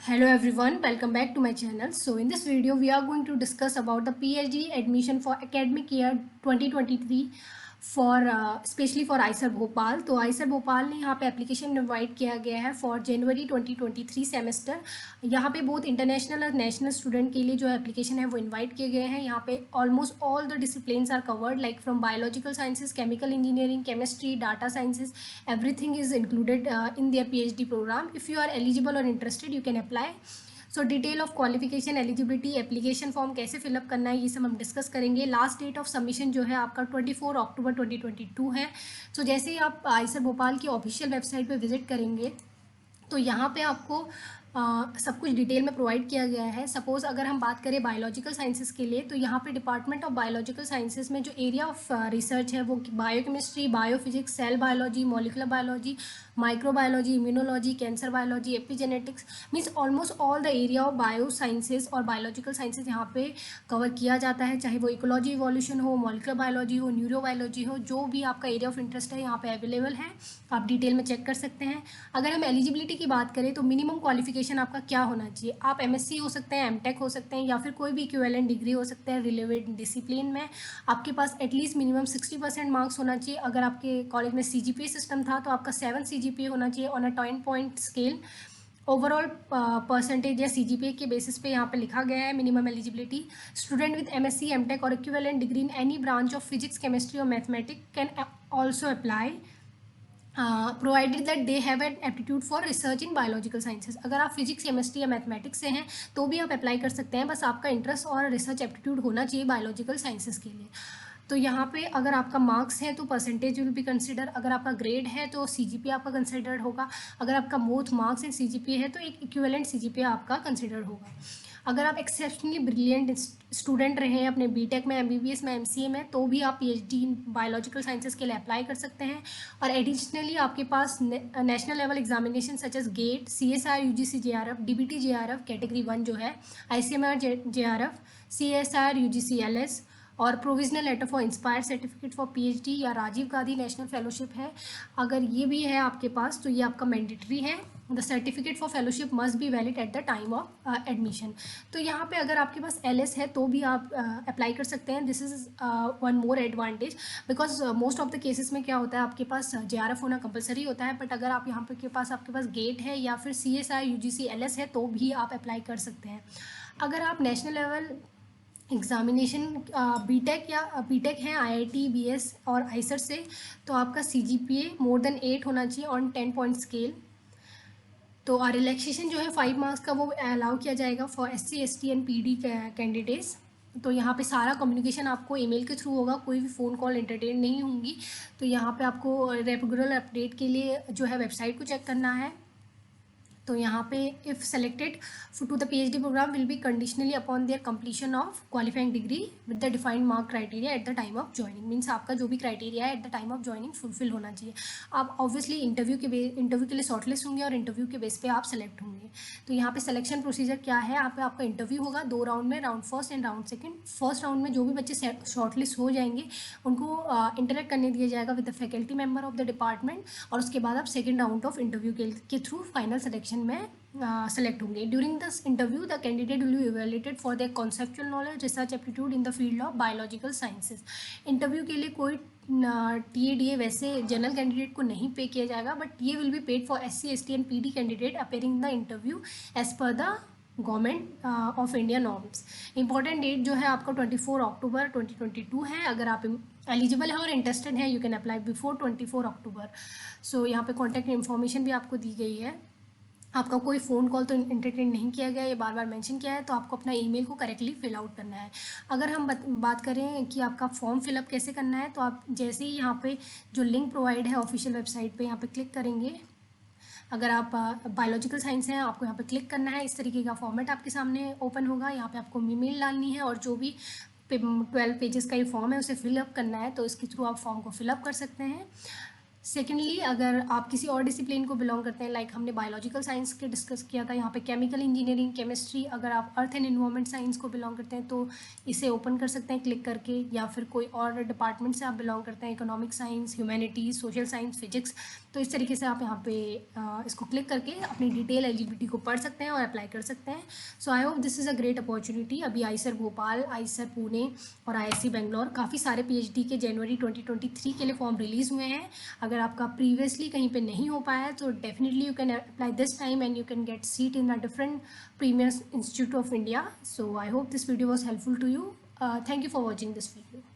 Hello everyone, welcome back to my channel. So in this video we are going to discuss about the PhD admission for academic year 2023 for especially for Eicher Bhopal. तो Eicher Bhopal ने यहाँ पे application invite किया गया है for January 2023 semester. यहाँ पे बहुत इंटरनेशनल और नेशनल स्टूडेंट के लिए जो एप्लीकेशन है वो इनवाइट किए गए हैं. यहाँ पे almost all the disciplines are covered like from biological sciences, chemical engineering, chemistry, data sciences, everything is included in their PhD program. If you are eligible or interested, you can apply. So detail of qualification, eligibility, application form कैसे fill up करना है ये सब हम discuss करेंगे. Last date of submission जो है आपका 24 अक्टूबर 2022 है. सो जैसे ही आप आइसर भोपाल की ऑफिशियल वेबसाइट पे विजिट करेंगे तो यहाँ पे आपको सब कुछ डिटेल में प्रोवाइड किया गया है. सपोज़ अगर हम बात करें बायोलॉजिकल साइंसेस के लिए तो यहाँ पे डिपार्टमेंट ऑफ बायोलॉजिकल साइंसेस में जो एरिया ऑफ रिसर्च है वो biochemistry, biophysics, cell biology, molecular biology, microbiology, immunology, cancer biology, epigenetics, means almost all the area of bio sciences और बायोलॉजिकल साइंसेस यहाँ पे कवर किया जाता है. चाहे वो इकोलॉजी, इवोल्यूशन हो, मॉलिकुलर बायोलॉजी हो, न्यूरोबायोलॉजी हो, जो भी आपका एरिया ऑफ इंटरेस्ट है यहाँ पे अवेलेबल है, आप डिटेल में चेक कर सकते हैं. अगर हम एलिजिबिलिटी की बात करें तो मिनिमम क्वालिफिकेशन आपका क्या होना चाहिए. आप एमएससी हो सकते हैं, एमटेक हो सकते हैं, या फिर कोई भी इक्विवेलेंट डिग्री हो सकता है रिलेवेंट डिसिप्लिन में. आपके पास एटलीस्ट मिनिमम 60% मार्क्स होना चाहिए. अगर आपके कॉलेज में CGPA सिस्टम था तो आपका 7 CGPA होना चाहिए on a 10 point scale. Overall percentage या CGPA के बेसिस पे यहाँ पे लिखा गया है minimum eligibility. Student with MSc, MTech और equivalent degree in any branch of physics, chemistry और mathematics can also apply provided that they have an aptitude for research in biological sciences. अगर आप फिजिक्स, केमिस्ट्री या mathematics से हैं तो भी आप अप्लाई कर सकते हैं. बस आपका इंटरेस्ट और रिसर्च एप्टीट्यूड होना चाहिए बायोलॉजिकल साइंसेज के लिए. तो यहाँ पे अगर आपका मार्क्स है तो परसेंटेज विल बी कंसिडर. अगर आपका ग्रेड है तो CGPA आपका कंसिडर्ड होगा. अगर आपका बोथ मार्क्स एंड CGPA है तो एक इक्विवेलेंट CGPA आपका कंसिडर्ड होगा. अगर आप एक्सेप्शनली ब्रिलियंट स्टूडेंट रहे हैं अपने BTech में, MBBS में, MCA में, तो भी आप PhD इन बायोलॉजिकल साइंसेज के लिए अप्लाई कर सकते हैं. और एडिशनली आपके पास national level examination such as GATE, CSIR, UGC JRF, DBT JRF category 1 जो है, ICMR JRF, CSIR UGC LS और provisional letter for INSPIRE certificate for PhD या राजीव गांधी नेशनल फेलोशिप है. अगर ये भी है आपके पास तो ये आपका मैंडेटरी है. The certificate for fellowship must be valid eight the time of admission. तो यहाँ पे अगर आपके पास LS है तो भी आप अप्लाई कर सकते हैं. This is one more advantage because most of the cases में क्या होता है आपके पास JRF होना कंपलसरी होता है. बट अगर आप यहाँ पे आपके पास गेट है या फिर CSIR UGC LS है तो भी आप अप्लाई कर सकते हैं. अगर आप नेशनल लेवल एग्ज़ामिनेशन बीटेक है IIT, BS और आइसर से, तो आपका CGPA मोर देन 8 होना चाहिए ऑन 10 पॉइंट स्केल. तो रिलैक्सेशन जो है 5 मार्क्स का वो अलाउ किया जाएगा for SC, ST and PD candidates. तो यहाँ पे सारा कम्युनिकेशन आपको ईमेल के थ्रू होगा, कोई भी फ़ोन कॉल एंटरटेन नहीं होंगी. तो यहाँ पे आपको रेगुलर अपडेट के लिए जो है वेबसाइट को चेक करना है. तो यहाँ पे if selected to the PhD program will be conditionally upon their completion of qualifying degree with the defined mark criteria at the time of joining. Means आपका जो भी क्राइटेरिया है at the time of joining fulfil होना चाहिए. आप obviously interview के लिए shortlist होंगे और इंटरव्यू के बेस पे आप सेलेक्ट होंगे. तो यहाँ पे सिलेक्शन प्रोसीजर क्या है, यहाँ पे आपका इंटरव्यू होगा 2 राउंड में, round first and round second. First round में जो भी बच्चे शॉर्टलिस्ट हो जाएंगे उनको इंटरेक्ट करने दिया जाएगा with the faculty member of the department. और उसके बाद आप सेकेंड राउंड ऑफ इंटरव्यू के थ्रू फाइनल सिलेक्शन में सेलेक्ट होंगे. During this interview the candidate will be evaluated for their conceptual knowledge, research aptitude in the field of biological sciences. Interview के लिए कोई TADA वैसे जनरल कैंडिडेट को नहीं पे किया जाएगा, बट ये will be paid for SC, ST and PD candidate appearing the interview as per the government of India norms. Important date जो है आपका 24 अक्टूबर 2022 है. अगर आप एलिजिबल है और इंटरेस्टेड है यू कैन अप्लाई बिफोर 24 अक्टूबर. सो यहाँ पे कॉन्टैक्ट इन्फॉर्मेशन भी आपको दी गई है. आपका कोई फ़ोन कॉल तो एंटरटेन नहीं किया गया, ये बार बार मेंशन किया है. तो आपको अपना ईमेल को करेक्टली फिल आउट करना है. अगर हम बात करें कि आपका फॉर्म फिलअप कैसे करना है, तो आप जैसे ही यहाँ पे जो लिंक प्रोवाइड है ऑफिशियल वेबसाइट पे यहाँ पे क्लिक करेंगे. अगर आप बायोलॉजिकल साइंस हैं आपको यहाँ पे क्लिक करना है. इस तरीके का फॉर्मेट आपके सामने ओपन होगा. यहाँ पे आपको ईमेल डालनी है और जो भी 12 पेजेस का ये फॉर्म है उसे फिलअप करना है. तो इसके थ्रू आप फॉर्म को फिलअप कर सकते हैं. सेकेंडली अगर आप किसी और डिसिप्लिन को बिलोंग करते हैं, लाइक हमने बायोलॉजिकल साइंस के डिस्कस किया था, यहाँ पे केमिकल इंजीनियरिंग, केमिस्ट्री, अगर आप अर्थ एंड एनवायरनमेंट साइंस को बिलोंग करते हैं तो इसे ओपन कर सकते हैं क्लिक करके. या फिर कोई और डिपार्टमेंट से आप बिलोंग करते हैं, economic science, humanities, social science, physics, तो इस तरीके से आप यहाँ पे इसको क्लिक करके अपनी डिटेल एलिजिबिलिटी को पढ़ सकते हैं और अप्लाई कर सकते हैं। So I hope this is a great opportunity. अभी आईसर भोपाल, आईसर पुणे और आईआईसी बेंगलोर काफ़ी सारे पीएचडी के जनवरी 2023 के लिए फॉर्म रिलीज़ हुए हैं। अगर आपका प्रीवियसली कहीं पे नहीं हो पाया है तो definitely you can apply this time and you can get seat in a different premier institute of India. So I hope this video was helpful to you. Thank you for watching this video.